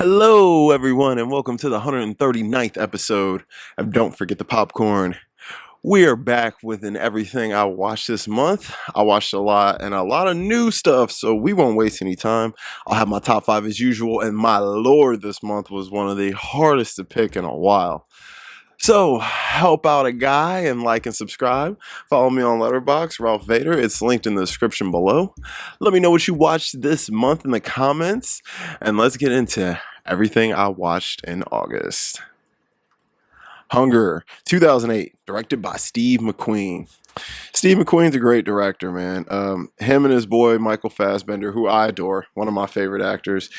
Hello, everyone, and welcome to the 139th episode of Don't Forget the Popcorn. We are back with an everything I watched this month. I watched a lot and a lot of new stuff, so we won't waste any time. I'll have my top five as usual, and my lord, this month was one of the hardest to pick in a while. So help out a guy and like and subscribe. Follow me on Letterboxd, Ralph Vader. It's linked in the description below. Let me know what you watched this month in the comments, and let's get into everything I watched in August. Hunger, 2008, directed by Steve McQueen. Steve McQueen's a great director, man. Him and his boy Michael Fassbender, who I adore, one of my favorite actors.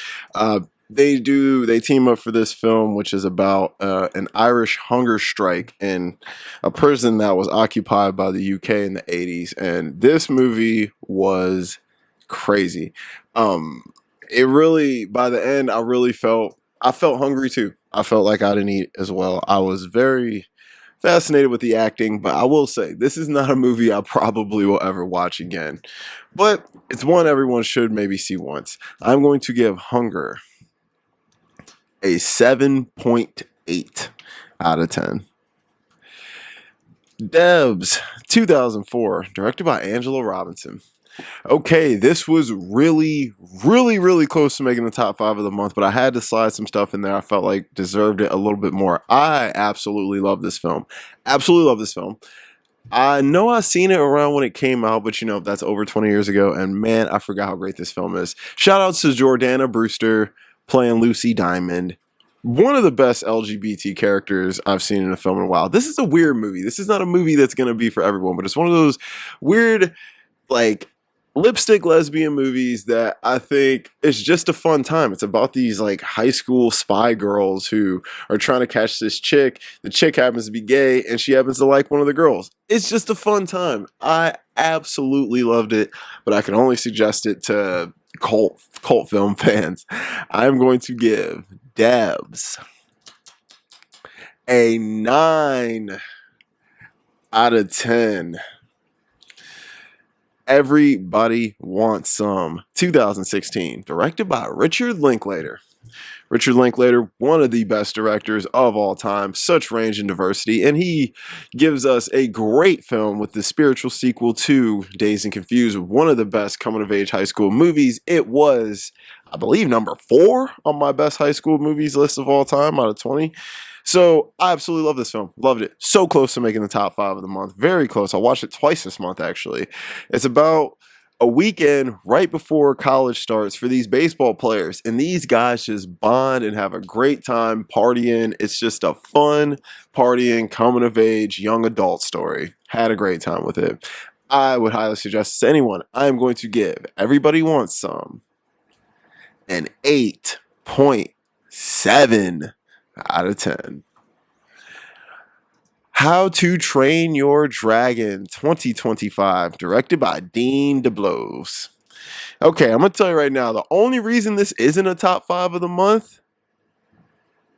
They team up for this film, which is about an Irish hunger strike in a prison that was occupied by the UK in the 80s, and this movie was crazy. It really, by the end, I felt hungry too. I felt like I didn't eat as well. I was very fascinated with the acting, but I will say this is not a movie I probably will ever watch again. But it's one everyone should maybe see once. I'm going to give Hunger a 7.8 out of 10. Debs, 2004, directed by Angela Robinson. Okay, this was really, really, really close to making the top five of the month, but I had to slide some stuff in there I felt like deserved it a little bit more. I absolutely love this film. Absolutely love this film. I know I've seen it around when it came out, but that's over 20 years ago, and man, I forgot how great this film is. Shout outs to Jordana Brewster playing Lucy Diamond. One of the best LGBT characters I've seen in a film in a while. This is a weird movie. This is not a movie that's going to be for everyone, but it's one of those weird, like, lipstick lesbian movies that I think is just a fun time. It's about these like high school spy girls who are trying to catch this chick. The chick happens to be gay and she happens to like one of the girls. It's just a fun time. I absolutely loved it, but I can only suggest it to cult film fans. I'm going to give Debs a 9 out of 10. Everybody Wants Some, 2016, directed by Richard Linklater. Richard Linklater, one of the best directors of all time, such range and diversity, and he gives us a great film with the spiritual sequel to Dazed and Confused, one of the best coming-of-age high school movies. It was, I believe, number 4 on my best high school movies list of all time out of 20. So I absolutely love this film. Loved it. So close to making the top 5 of the month. Very close. I watched it twice this month, actually. It's about a weekend right before college starts for these baseball players. And these guys just bond and have a great time partying. It's just a fun partying, coming of age, young adult story. Had a great time with it. I would highly suggest to anyone. I'm going to give Everybody Wants Some an 8.7 out of 10. How to Train Your Dragon 2025, directed by Dean DeBlois. Okay, I'm going to tell you right now, the only reason this isn't a top 5 of the month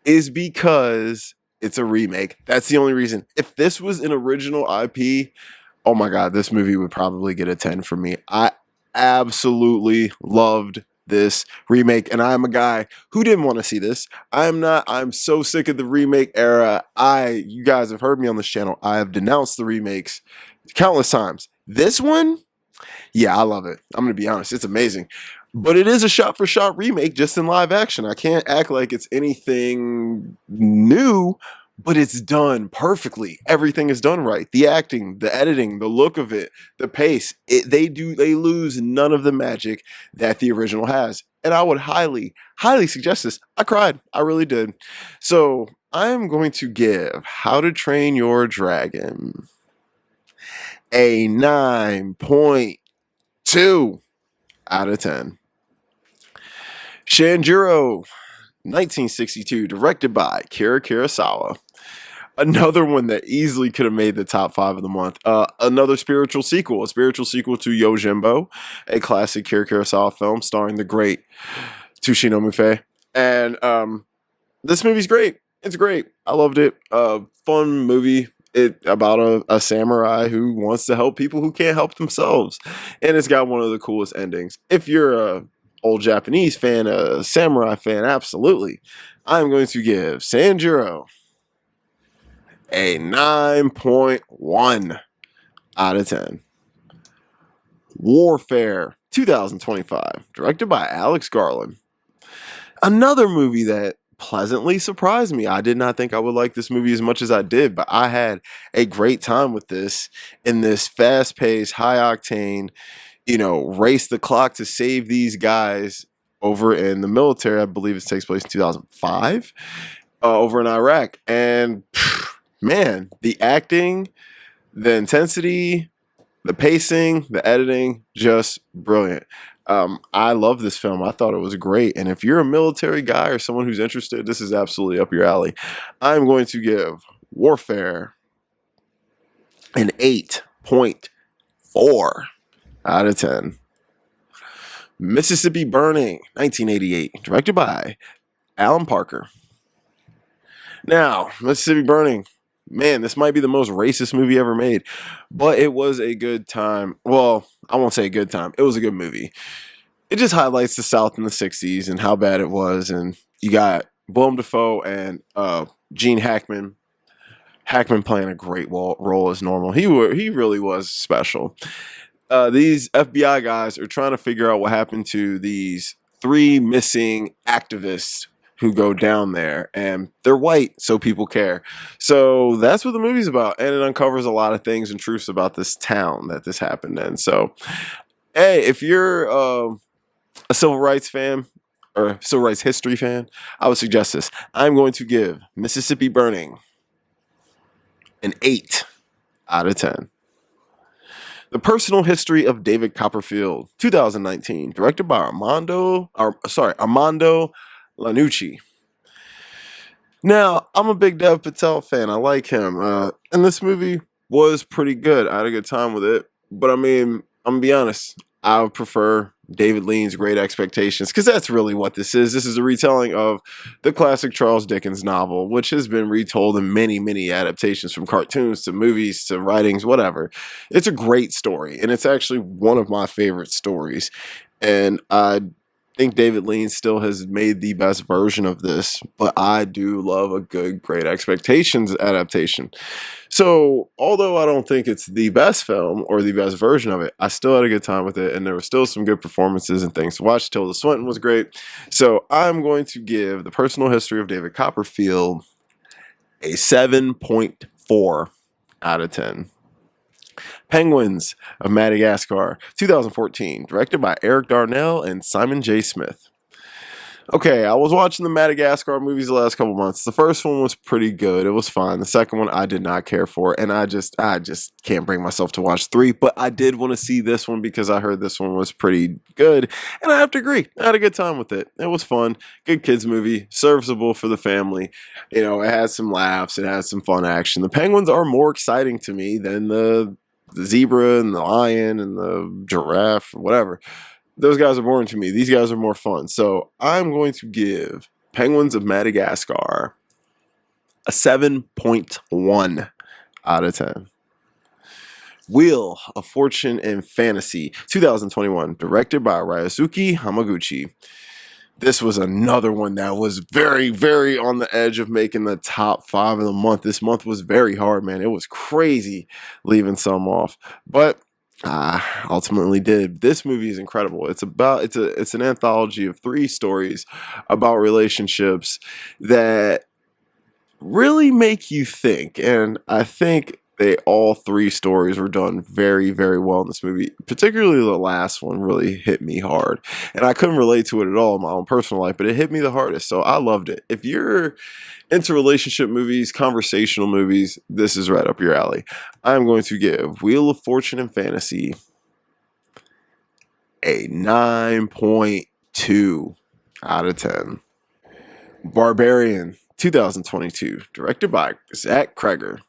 is because it's a remake. That's the only reason. If this was an original IP, oh my God, this movie would probably get a 10 from me. I absolutely loved this remake, and I'm a guy who didn't want to see this. I'm so sick of the remake era. You guys have heard me on this channel. I have denounced the remakes countless times. This one, yeah, I love it. I'm gonna be honest, it's amazing. But it is a shot for shot remake just in live action. I can't act like it's anything new, but it's done perfectly. Everything is done right. The acting, the editing, the look of it, the pace. They lose none of the magic that the original has. And I would highly, highly suggest this. I cried. I really did. So I'm going to give How to Train Your Dragon a 9.2 out of 10. Shanjiro, 1962, directed by Kira Kurosawa. Another one that easily could have made the top 5 of the month. Another spiritual sequel, a spiritual sequel to Yojimbo, a classic Kira Kurosawa film starring the great Toshino Mifei. And this movie's great. It's great. I loved it. Fun movie. About a samurai who wants to help people who can't help themselves. And it's got one of the coolest endings. If you're a old Japanese fan, a samurai fan, absolutely. I'm going to give Sanjuro a 9.1 out of 10. Warfare 2025, directed by Alex Garland. Another movie that pleasantly surprised me. I did not think I would like this movie as much as I did, but I had a great time with this in this fast-paced, high-octane, race the clock to save these guys over in the military. I believe it takes place in 2005 over in Iraq. And man, the acting, the intensity, the pacing, the editing, just brilliant. I love this film. I thought it was great. And if you're a military guy or someone who's interested, this is absolutely up your alley. I'm going to give Warfare an 8.4 out of 10. Mississippi Burning, 1988, directed by Alan Parker. Now, Mississippi Burning, man, this might be the most racist movie ever made, but it was a good time. Well, I won't say a good time. It was a good movie. It just highlights the South in the 60s and how bad it was. And you got Willem Dafoe and Gene Hackman. Hackman playing a great role as normal. He really was special. These FBI guys are trying to figure out what happened to these 3 missing activists who go down there, and they're white, so people care. So that's what the movie's about, and it uncovers a lot of things and truths about this town that this happened in. So, hey, if you're a civil rights fan or civil rights history fan, I would suggest this. I'm going to give Mississippi Burning an 8 out of 10. The Personal History of David Copperfield, 2019, directed by Armando Iannucci. Now, I'm a big Dev Patel fan. I like him. And this movie was pretty good. I had a good time with it. But I mean, I'm going to be honest. I would prefer David Lean's Great Expectations, because that's really what this is. This is a retelling of the classic Charles Dickens novel, which has been retold in many, many adaptations, from cartoons to movies to writings, whatever. It's a great story, and it's actually one of my favorite stories. And I think David Lean still has made the best version of this, but I do love a good Great Expectations adaptation. So, although I don't think it's the best film or the best version of it, I still had a good time with it, and there were still some good performances and things to watch. Tilda Swinton was great. So, I'm going to give The Personal History of David Copperfield a 7.4 out of 10. Penguins of Madagascar, 2014, directed by Eric Darnell and Simon J. Smith. Okay, I was watching the Madagascar movies the last couple months. The first one was pretty good. It was fine. The second one I did not care for, and I just can't bring myself to watch 3, but I did want to see this one because I heard this one was pretty good, and I have to agree. I had a good time with it. It was fun. Good kids movie, serviceable for the family. It had some laughs. It had some fun action. The penguins are more exciting to me than the zebra and the lion and the giraffe, whatever. Those guys are boring to me. These guys are more fun. So I'm going to give Penguins of Madagascar a 7.1 out of 10. Wheel of Fortune and Fantasy, 2021, directed by Ryosuke Hamaguchi. This was another one that was very, very on the edge of making the top 5 of the month. This month was very hard, man. It was crazy leaving some off, but ultimately did. This movie is incredible. It's an anthology of 3 stories about relationships that really make you think, and I think all 3 stories were done very, very well in this movie. Particularly the last one really hit me hard, and I couldn't relate to it at all in my own personal life, but it hit me the hardest. So I loved it. If you're into relationship movies, conversational movies, this is right up your alley. I'm going to give Wheel of Fortune and Fantasy a 9.2 out of 10. Barbarian, 2022, directed by Zach Cregger.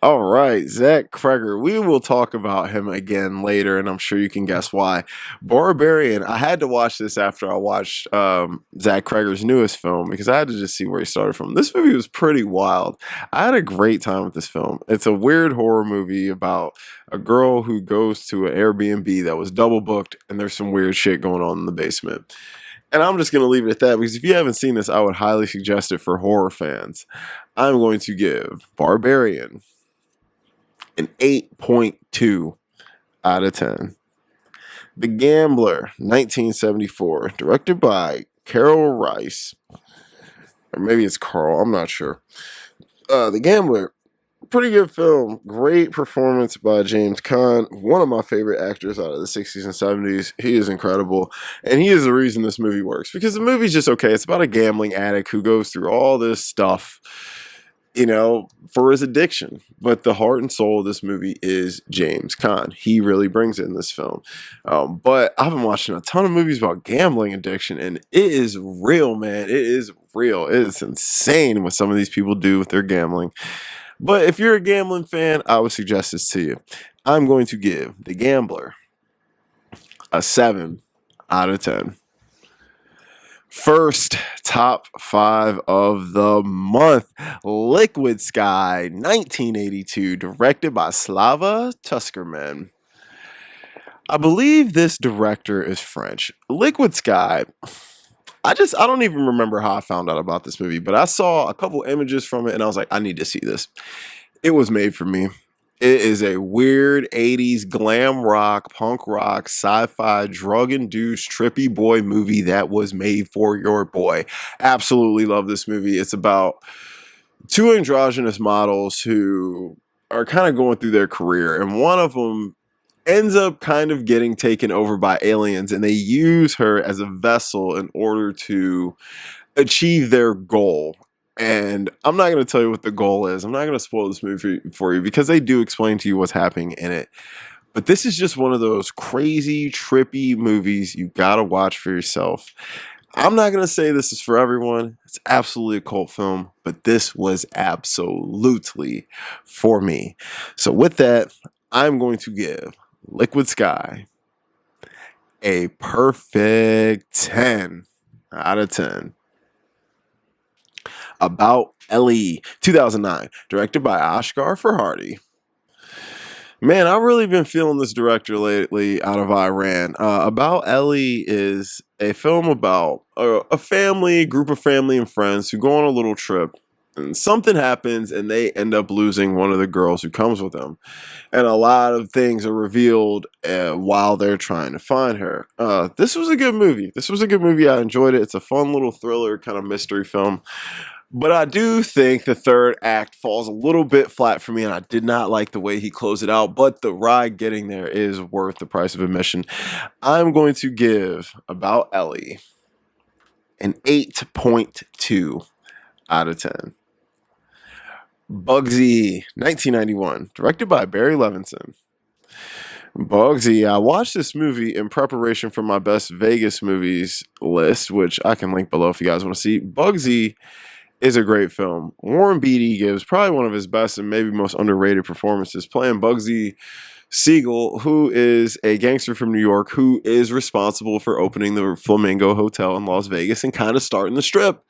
All right, Zach Kreger. We will talk about him again later, and I'm sure you can guess why. Barbarian. I had to watch this after I watched Zach Kreger's newest film because I had to just see where he started from. This movie was pretty wild. I had a great time with this film. It's a weird horror movie about a girl who goes to an Airbnb that was double booked, and there's some weird shit going on in the basement. And I'm just going to leave it at that because if you haven't seen this, I would highly suggest it for horror fans. I'm going to give Barbarian an 8.2 out of 10. The Gambler, 1974, directed by Carol Rice. Or maybe it's Carl, I'm not sure. The Gambler, pretty good film. Great performance by James Caan, one of my favorite actors out of the 60s and 70s. He is incredible. And he is the reason this movie works. Because the movie's just okay. It's about a gambling addict who goes through all this stuff, you know, for his addiction. But the heart and soul of this movie is James Caan. He really brings it in this film. But I've been watching a ton of movies about gambling addiction, and it is real, man. It is real. It is insane what some of these people do with their gambling. But if you're a gambling fan, I would suggest this to you. I'm going to give The Gambler a 7 out of 10. First top 5 of the month, Liquid Sky, 1982, directed by Slava Tuskerman. I believe this director is French. Liquid Sky, I don't even remember how I found out about this movie, but I saw a couple images from it and I was like, I need to see this. It was made for me. It is a weird 80s glam rock, punk rock, sci-fi, drug-induced, trippy boy movie that was made for your boy. Absolutely love this movie. It's about two androgynous models who are kind of going through their career, and one of them ends up kind of getting taken over by aliens, and they use her as a vessel in order to achieve their goal. And I'm not going to tell you what the goal is. I'm not going to spoil this movie for you because they do explain to you what's happening in it. But this is just one of those crazy, trippy movies you got to watch for yourself. I'm not going to say this is for everyone. It's absolutely a cult film, but this was absolutely for me. So with that, I'm going to give Liquid Sky a perfect 10 out of 10. About Ellie, 2009, directed by Ashghar Farhadi. Man, I've really been feeling this director lately out of Iran. About Ellie is a film about a family, group of family and friends who go on a little trip. And something happens and they end up losing one of the girls who comes with them. And a lot of things are revealed while they're trying to find her. This was a good movie. I enjoyed it. It's a fun little thriller kind of mystery film. But I do think the third act falls a little bit flat for me, and I did not like the way he closed it out, but the ride getting there is worth the price of admission. I'm going to give About Ellie an 8.2 out of 10. Bugsy, 1991, directed by Barry Levinson. Bugsy, I watched this movie in preparation for my best Vegas movies list, which I can link below if you guys want to see. Bugsy is a great film. Warren Beatty gives probably one of his best and maybe most underrated performances playing Bugsy Siegel, who is a gangster from New York who is responsible for opening the Flamingo Hotel in Las Vegas and kind of starting the Strip.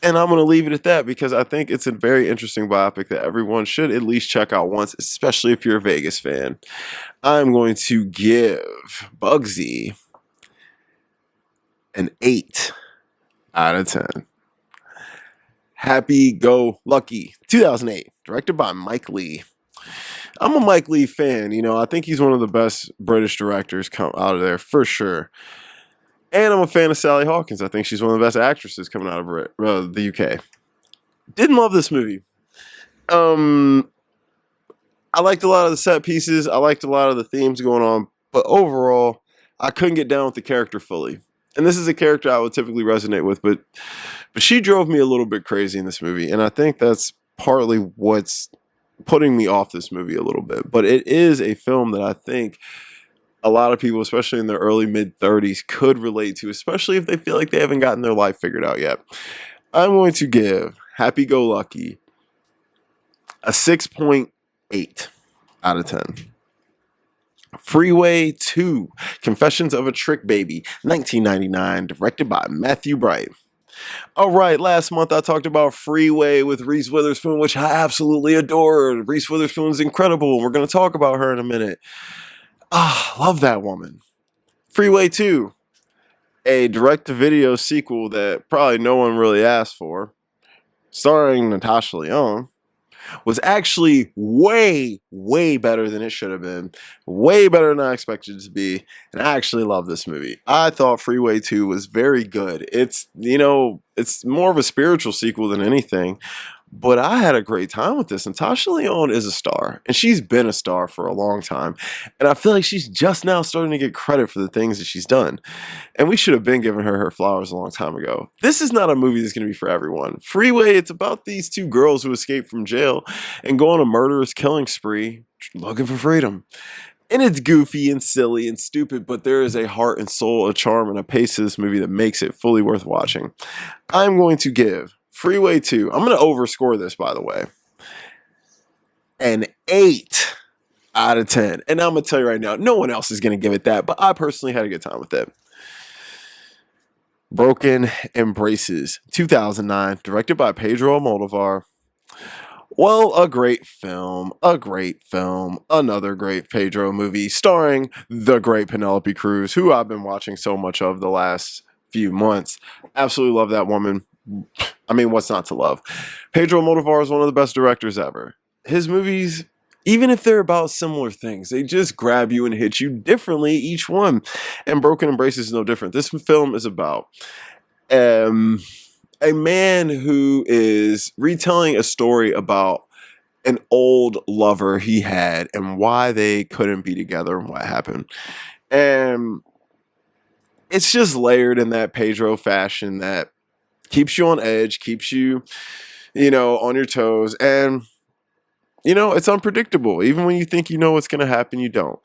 And I'm going to leave it at that because I think it's a very interesting biopic that everyone should at least check out once, especially if you're a Vegas fan. I'm going to give Bugsy an 8 out of 10. Happy Go Lucky, 2008, directed by Mike Leigh. I'm a Mike Leigh fan. You know, I think he's one of the best British directors come out of there for sure. And I'm a fan of Sally Hawkins. I think she's one of the best actresses coming out of the UK. Didn't love this movie. I liked a lot of the set pieces. I liked a lot of the themes going on. But overall, I couldn't get down with the character fully. And this is a character I would typically resonate with, but she drove me a little bit crazy in this movie, and I think that's partly what's putting me off this movie a little bit. But it is a film that I think a lot of people, especially in their early mid-30s, could relate to, especially if they feel like they haven't gotten their life figured out yet. I'm going to give Happy Go Lucky a 6.8 8 out of 10. Freeway 2, Confessions of a Trick Baby, 1999, directed by Matthew Bright. All right, last month I talked about Freeway with Reese Witherspoon, which I absolutely adored. Reese Witherspoon's incredible. We're going to talk about her in a minute. Love that woman. Freeway 2, a direct-to-video sequel that probably no one really asked for, starring Natasha Lyonne, was actually way, way better than it should have been. Way better than I expected it to be. And I actually love this movie. I thought Freeway 2 was very good. It's more of a spiritual sequel than anything. But I had a great time with this. Natasha Lyonne is a star, and she's been a star for a long time. And I feel like she's just now starting to get credit for the things that she's done. And we should have been giving her flowers a long time ago. This is not a movie that's going to be for everyone. Freeway, it's about these two girls who escape from jail and go on a murderous killing spree looking for freedom. And it's goofy and silly and stupid, but there is a heart and soul, a charm, and a pace to this movie that makes it fully worth watching. I'm going to give Freeway 2, I'm going to overscore this, by the way, an 8 out of 10. And I'm going to tell you right now, no one else is going to give it that, but I personally had a good time with it. Broken Embraces, 2009, directed by Pedro Almodovar. Well, a great film, another great Pedro movie starring the great Penelope Cruz, who I've been watching so much of the last few months. Absolutely love that woman. I mean, what's not to love? Pedro Almodovar is one of the best directors ever. His movies, even if they're about similar things, they just grab you and hit you differently, each one. And Broken Embraces is no different. This film is about a man who is retelling a story about an old lover he had and why they couldn't be together and what happened. And it's just layered in that Pedro fashion that keeps you on edge, keeps you, on your toes. And, it's unpredictable. Even when you think you know what's going to happen, you don't.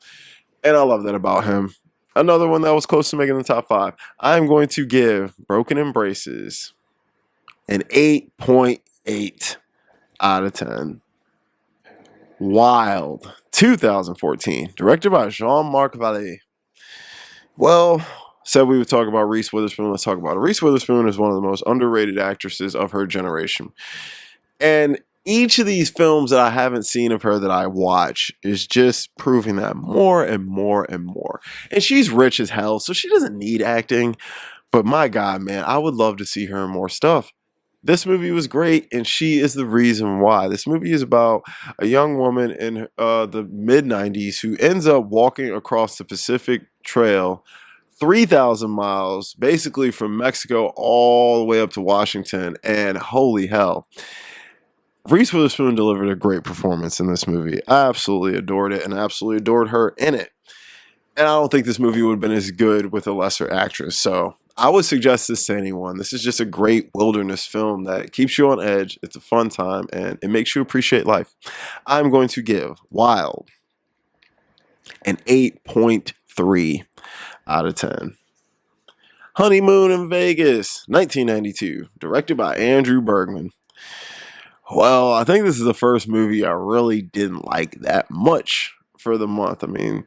And I love that about him. Another one that was close to making the top 5. I'm going to give Broken Embraces an 8.8 out of 10. Wild, 2014, directed by Jean-Marc Vallée. Well, said we would talk about Reese Witherspoon. Let's talk about it. Reese Witherspoon is one of the most underrated actresses of her generation. And each of these films that I haven't seen of her that I watch is just proving that more and more and more. And she's rich as hell, so she doesn't need acting. But my God, man, I would love to see her in more stuff. This movie was great, and she is the reason why. This movie is about a young woman in the mid-90s who ends up walking across the Pacific Trail 3,000 miles, basically from Mexico all the way up to Washington, and holy hell. Reese Witherspoon delivered a great performance in this movie. I absolutely adored it, and I absolutely adored her in it. And I don't think this movie would have been as good with a lesser actress, so I would suggest this to anyone. This is just a great wilderness film that keeps you on edge. It's a fun time, and it makes you appreciate life. I'm going to give Wild an 8.3 out of 10. Honeymoon in Vegas, 1992, directed by Andrew Bergman. Well, I think this is the first movie I really didn't like that much for the month. I mean,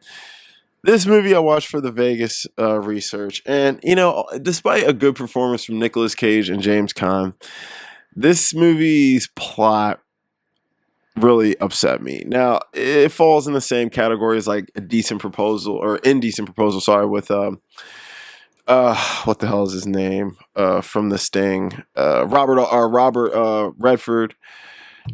this movie I watched for the Vegas research, and despite a good performance from Nicolas Cage and James Caan, this movie's plot really upset me. Now, it falls in the same category as like Indecent Proposal, with what the hell is his name? From The Sting, Robert Redford,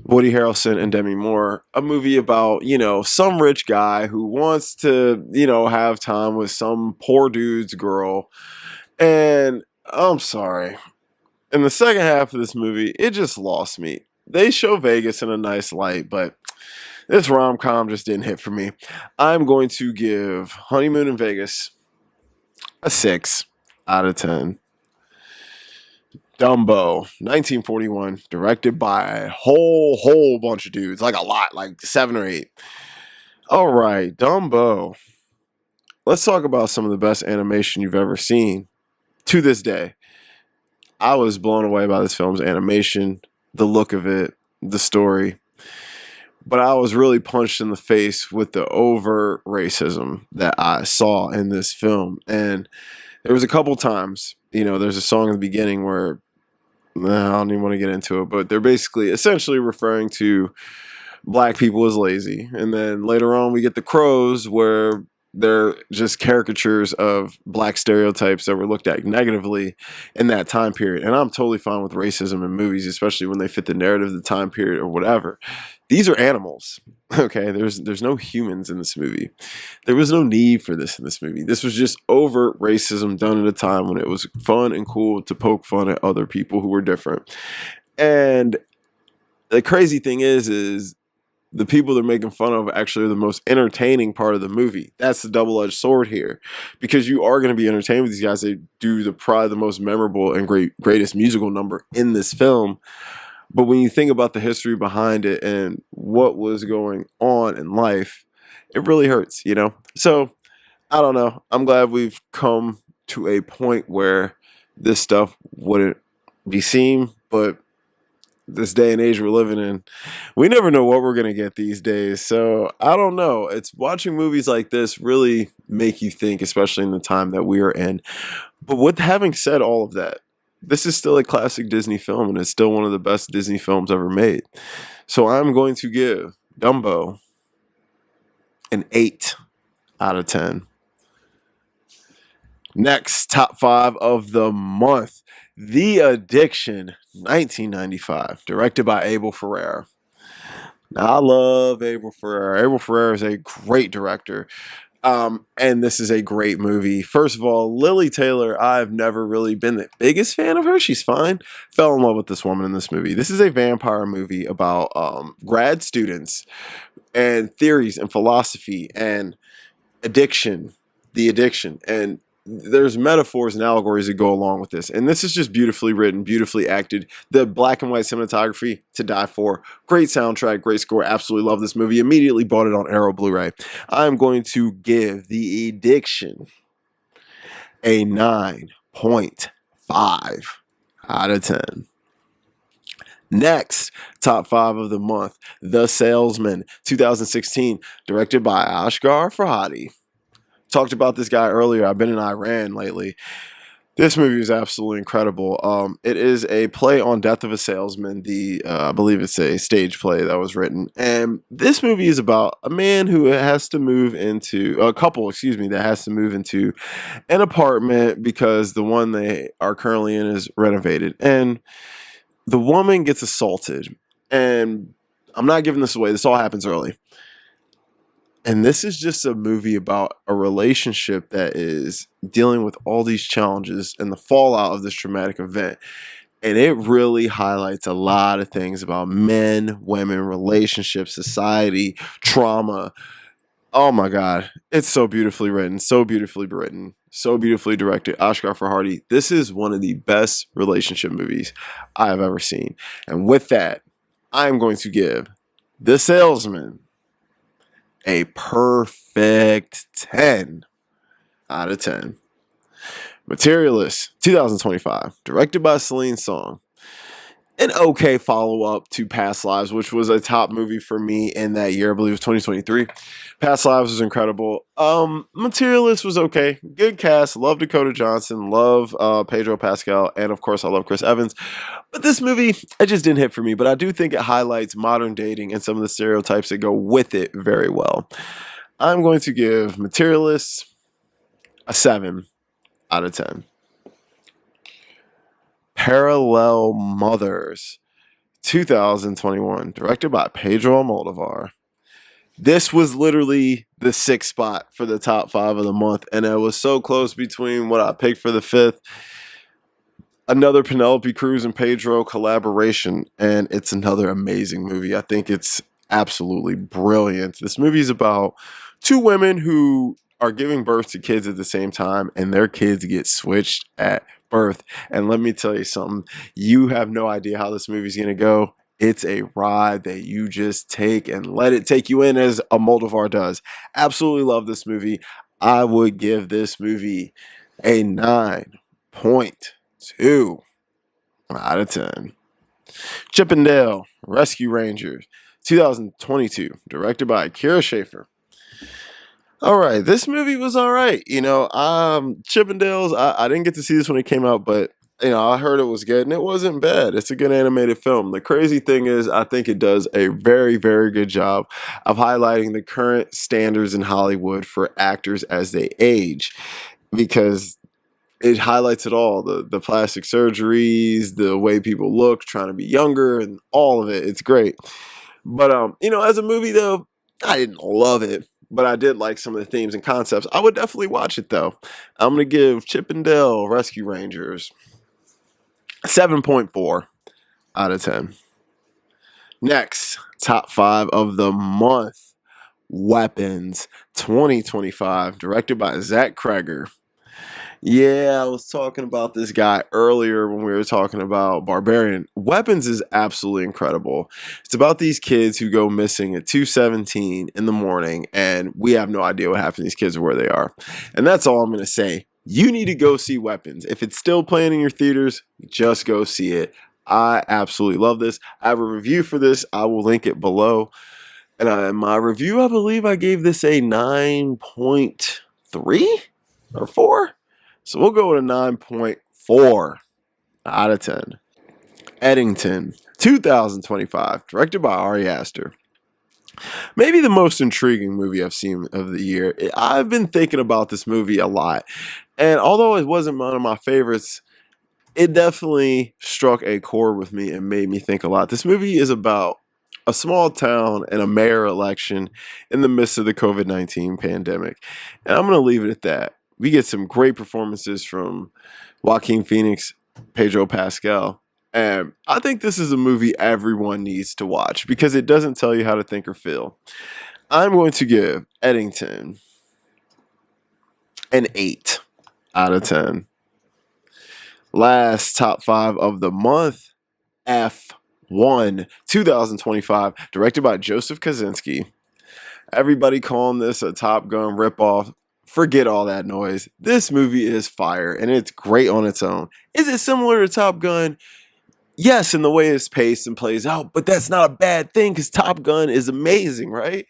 Woody Harrelson, and Demi Moore. A movie about, some rich guy who wants to, have time with some poor dude's girl. And I'm sorry. In the second half of this movie, it just lost me. They show Vegas in a nice light, but this rom-com just didn't hit for me. I'm going to give Honeymoon in Vegas a 6 out of 10. Dumbo, 1941, directed by a whole bunch of dudes, like a lot, like 7 or 8. All right, Dumbo. Let's talk about some of the best animation you've ever seen. To this day, I was blown away by this film's animation, the look of it, the story. but I was really punched in the face with the overt racism that I saw in this film. And there was a couple times, there's a song in the beginning where I don't even want to get into it, but they're basically essentially referring to black people as lazy. And then later on, we get the Crows, where they're just caricatures of black stereotypes that were looked at negatively in that time period. And I'm totally fine with racism in movies, especially when they fit the narrative of the time period or whatever. These are animals. Okay, there's no humans in this movie. There was no need for this in this movie. This was just overt racism done at a time when it was fun and cool to poke fun at other people who were different. And the crazy thing is the people they're making fun of actually are the most entertaining part of the movie. That's the double-edged sword here, because you are going to be entertained with these guys. They do probably the most memorable and greatest musical number in this film. But when you think about the history behind it and what was going on in life, it really hurts, So I don't know. I'm glad we've come to a point where this stuff wouldn't be seen, but this day and age we're living in, we never know what we're going to get these days. So I don't know. It's watching movies like this really make you think, especially in the time that we are in. But with having said all of that, this is still a classic Disney film, and it's still one of the best Disney films ever made. So I'm going to give Dumbo an 8 out of 10. Next, top 5 of the month. The Addiction, 1995, directed by Abel Ferrara. Now, I love Abel Ferrara. Abel Ferrara is a great director. And this is a great movie. First of all, Lily Taylor, I've never really been the biggest fan of her. She's fine. Fell in love with this woman in this movie. This is a vampire movie about grad students and theories and philosophy and addiction, the addiction. And there's metaphors and allegories that go along with this. And this is just beautifully written, beautifully acted. The black and white cinematography, to die for. Great soundtrack, great score. Absolutely love this movie. Immediately bought it on Arrow Blu-ray. I'm going to give The Addiction a 9.5 out of 10. Next, top 5 of the month, The Salesman, 2016, directed by Asghar Farhadi. Talked about this guy earlier. I've been in Iran lately. This movie is absolutely incredible. It is a play on Death of a Salesman. I believe it's a stage play that was written. And this movie is about a man who has to move into, a couple, that has to move into an apartment because the one they are currently in is renovated. And the woman gets assaulted. And I'm not giving this away. This all happens early. And this is just a movie about a relationship that is dealing with all these challenges and the fallout of this traumatic event. And it really highlights a lot of things about men, women, relationships, society, trauma. Oh my God. It's so beautifully written, so beautifully written, so beautifully directed. Asghar Farhadi. This is one of the best relationship movies I have ever seen. And with that, I'm going to give The Salesman a perfect 10 out of 10. Materialist, 2025, directed by Celine Song. An okay follow-up to Past Lives, which was a top movie for me in that year. I believe it was 2023. Past Lives was incredible. Materialist was okay. Good cast. Love Dakota Johnson. Love Pedro Pascal. And, of course, I love Chris Evans. But this movie, it just didn't hit for me. But I do think it highlights modern dating and some of the stereotypes that go with it very well. I'm going to give Materialist a 7 out of 10. Parallel Mothers, 2021, directed by Pedro Almodovar. This was literally the 6th spot for the top 5 of the month, and it was so close between what I picked for the 5th. Another Penelope Cruz and Pedro collaboration, and it's another amazing movie. I think it's absolutely brilliant. This movie is about 2 women who are giving birth to kids at the same time, and their kids get switched at birth. And let me tell you something, you have no idea how this movie's going to go. It's a ride that you just take and let it take you in, as Almodovar does. Absolutely love this movie. I would give this movie a 9.2 out of 10. Chip 'n Dale Rescue Rangers, 2022, directed by Kira Schaefer. All right, this movie was all right. Chippendales. I didn't get to see this when it came out, but I heard it was good, and it wasn't bad. It's a good animated film. The crazy thing is, I think it does a very, very good job of highlighting the current standards in Hollywood for actors as they age, because it highlights it all, the plastic surgeries, the way people look, trying to be younger, and all of it. It's great. But as a movie though, I didn't love it, but I did like some of the themes and concepts. I would definitely watch it though. I'm gonna give Chip and Dale Rescue Rangers 7.4 out of 10. Next, top 5 of the month, Weapons 2025, directed by Zach Cregger. Yeah, I was talking about this guy earlier when we were talking about Barbarian. Weapons is absolutely incredible. It's about these kids who go missing at 2:17 in the morning, and we have no idea what happened to these kids or where they are. And that's all I'm going to say. You need to go see Weapons. If it's still playing in your theaters, just go see it. I absolutely love this. I have a review for this. I will link it below. And in my review, I believe I gave this a 9.3 or 4. So we'll go with a 9.4 out of 10. Eddington, 2025, directed by Ari Aster. Maybe the most intriguing movie I've seen of the year. I've been thinking about this movie a lot. And although it wasn't one of my favorites, it definitely struck a chord with me and made me think a lot. This movie is about a small town and a mayor election in the midst of the COVID-19 pandemic. And I'm going to leave it at that. We get some great performances from Joaquin Phoenix, Pedro Pascal. And I think this is a movie everyone needs to watch because it doesn't tell you how to think or feel. I'm going to give Eddington an 8 out of 10. Last top 5 of the month, F1 2025, directed by Joseph Kosinski. Everybody calling this a Top Gun ripoff. Forget all that noise. This movie is fire, and it's great on its own. Is it similar to Top Gun? Yes, in the way it's paced and plays out, but that's not a bad thing because Top Gun is amazing, right?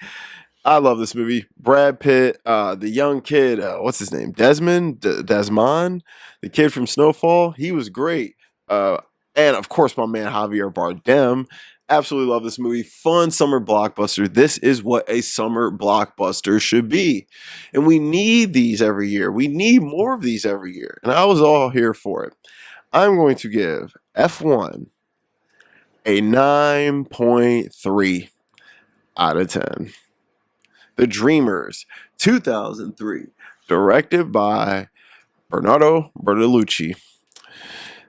I love this movie. Brad Pitt, the young kid, what's his name? Desmond? Desmond? The kid from Snowfall. He was great. And of course, my man Javier Bardem. Absolutely love this movie. Fun summer blockbuster. This is what a summer blockbuster should be. And we need these every year. We need more of these every year. And I was all here for it. I'm going to give F1 a 9.3 out of 10. The Dreamers, 2003, directed by Bernardo Bertolucci.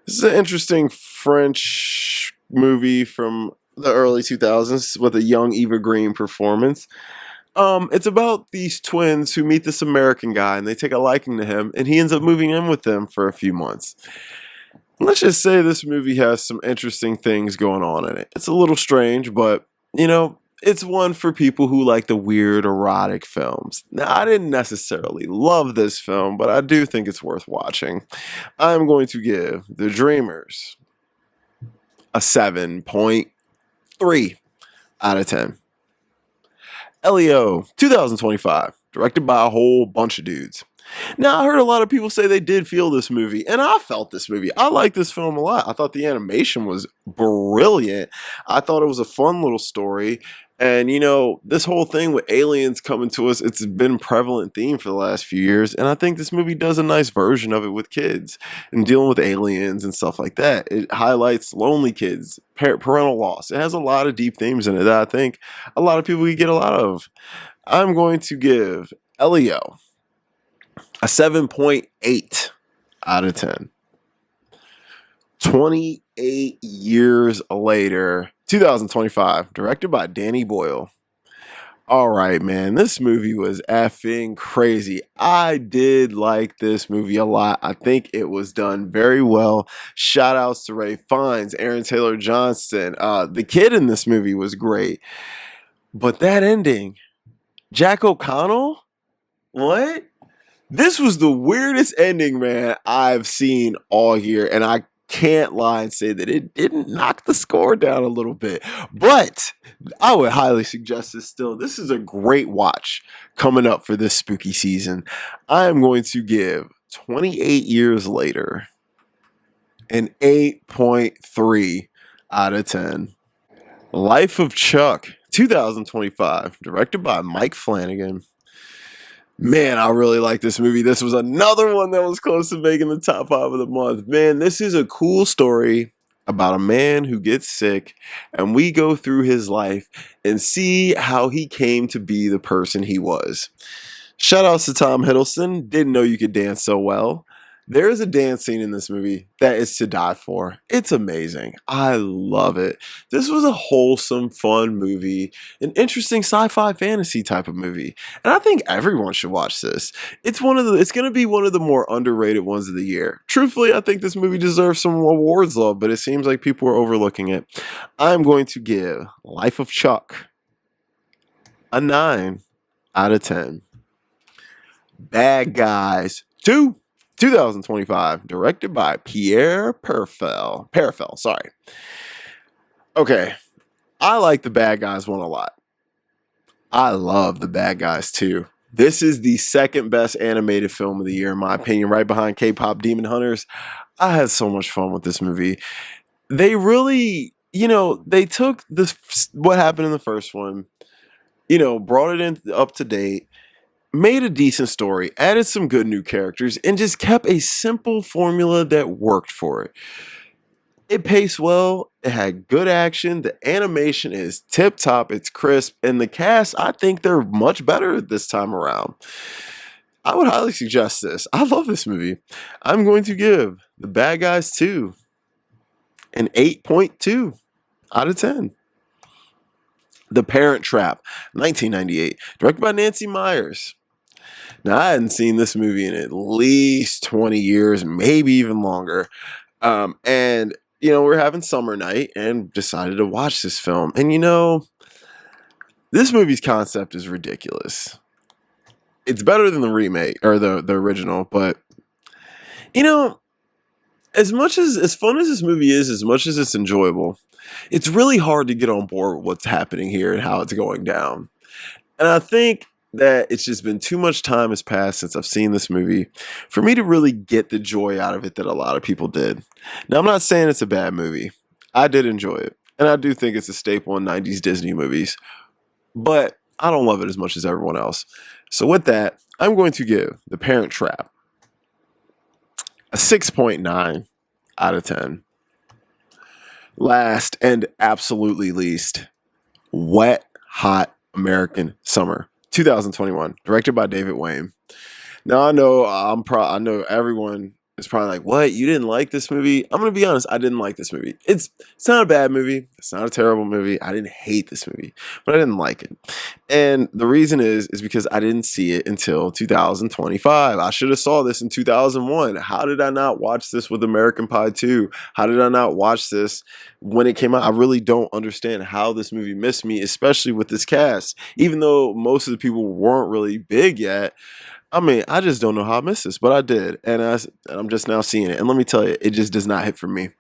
This is an interesting French movie from the early 2000s with a young Eva Green performance. It's about these twins who meet this American guy and they take a liking to him, and he ends up moving in with them for a few months. Let's just say this movie has some interesting things going on in it. It's a little strange, but it's one for people who like the weird erotic films. Now, I didn't necessarily love this film, but I do think it's worth watching. I'm going to give The Dreamers a 7.3 out of 10. Elio, 2025, directed by a whole bunch of dudes. Now, I heard a lot of people say they did feel this movie, and I felt this movie. I like this film a lot. I thought the animation was brilliant. I thought it was a fun little story. And, this whole thing with aliens coming to us, it's been a prevalent theme for the last few years. And I think this movie does a nice version of it with kids and dealing with aliens and stuff like that. It highlights lonely kids, parental loss. It has a lot of deep themes in it that I think a lot of people could get a lot of. I'm going to give Elio a 7.8 out of 10. 28 years later, 2025, directed by Danny Boyle. All right, man, this movie was effing crazy. I did like this movie a lot. I think it was done very well. Shout outs to Ray Fiennes, Aaron Taylor Johnson. The kid in this movie was great. But that ending, Jack O'Connell? What? This was the weirdest ending, man, I've seen all year. And I can't lie and say that it didn't knock the score down a little bit. But I would highly suggest this still. This is a great watch coming up for this spooky season. I am going to give 28 Years Later an 8.3 out of 10. Life of Chuck, 2025, directed by Mike Flanagan. Man, I really like this movie. This was another one that was close to making the top 5 of the month. Man, this is a cool story about a man who gets sick, and we go through his life and see how he came to be the person he was. Shout outs to Tom Hiddleston. Didn't know you could dance so well. There is a dance scene in this movie that is to die for. It's amazing. I love it. This was a wholesome, fun movie, an interesting sci-fi fantasy type of movie. And I think everyone should watch this. It's going to be one of the more underrated ones of the year. Truthfully, I think this movie deserves some awards love, but it seems like people are overlooking it. I'm going to give Life of Chuck a 9 out of 10. Bad Guys 2. 2025, directed by Pierre Perifel, sorry. Okay, I like The Bad Guys one a lot. I love The Bad Guys 2. This is the second best animated film of the year, in my opinion, right behind K-Pop Demon Hunters. I had so much fun with this movie. They really, they took this, what happened in the first one, brought it in up to date, made a decent story, added some good new characters, and just kept a simple formula that worked for it. It paced well, it had good action, the animation is tip-top, it's crisp, and the cast, I think they're much better this time around. I would highly suggest this. I love this movie. I'm going to give The Bad Guys 2 an 8.2 out of 10. The Parent Trap, 1998, directed by Nancy Meyers. Now, I hadn't seen this movie in at least 20 years, maybe even longer. And, we're having summer night and decided to watch this film. And, this movie's concept is ridiculous. It's better than the remake or the original, but, as fun as this movie is, as much as it's enjoyable, it's really hard to get on board with what's happening here and how it's going down. And I think that it's just been too much time has passed since I've seen this movie for me to really get the joy out of it that a lot of people did. Now, I'm not saying it's a bad movie. I did enjoy it. And I do think it's a staple in 90s Disney movies. But I don't love it as much as everyone else. So with that, I'm going to give The Parent Trap a 6.9 out of 10. Last and absolutely least, Wet Hot American Summer, 2021, directed by David Wayne. Now I know I know everyone is probably like, "What? You didn't like this movie?" I'm gonna be honest. I didn't like this movie. It's not a bad movie. It's not a terrible movie. I didn't hate this movie, but I didn't like it. And the reason is because I didn't see it until 2025. I should have saw this in 2001. How did I not watch this with American Pie 2? How did I not watch this when it came out? I really don't understand how this movie missed me, especially with this cast. Even though most of the people weren't really big yet. I mean, I just don't know how I missed this, but I did, and I'm just now seeing it. And let me tell you, it just does not hit for me.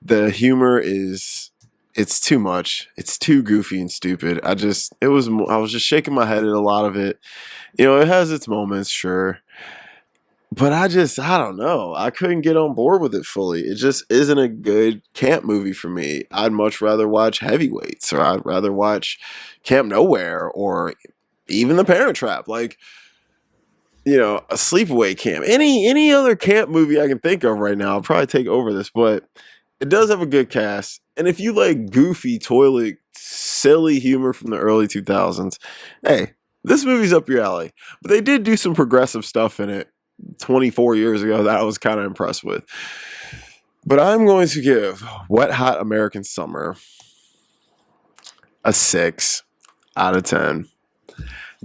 The humor it's too much. It's too goofy and stupid. I was just shaking my head at a lot of it. It has its moments, sure, but I don't know. I couldn't get on board with it fully. It just isn't a good camp movie for me. I'd much rather watch Heavyweights, or I'd rather watch Camp Nowhere, or even The Parent Trap. Like, a sleepaway camp. Any other camp movie I can think of right now, I'll probably take over this, but it does have a good cast. And if you like goofy, toilet, silly humor from the early 2000s, hey, this movie's up your alley. But they did do some progressive stuff in it 24 years ago that I was kind of impressed with. But I'm going to give Wet Hot American Summer a 6 out of 10.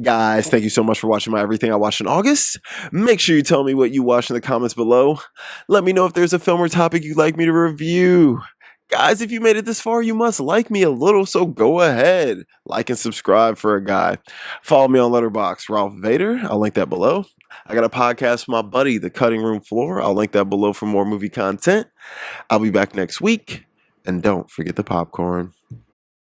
Guys, thank you so much for watching my Everything I Watched in August. Make sure you tell me what you watched in the comments below. Let me know if there's a film or topic you'd like me to review. Guys, if you made it this far, you must like me a little, so go ahead. Like and subscribe for a guy. Follow me on Letterboxd, Ralph Vader. I'll link that below. I got a podcast with my buddy, The Cutting Room Floor. I'll link that below for more movie content. I'll be back next week. And don't forget the popcorn.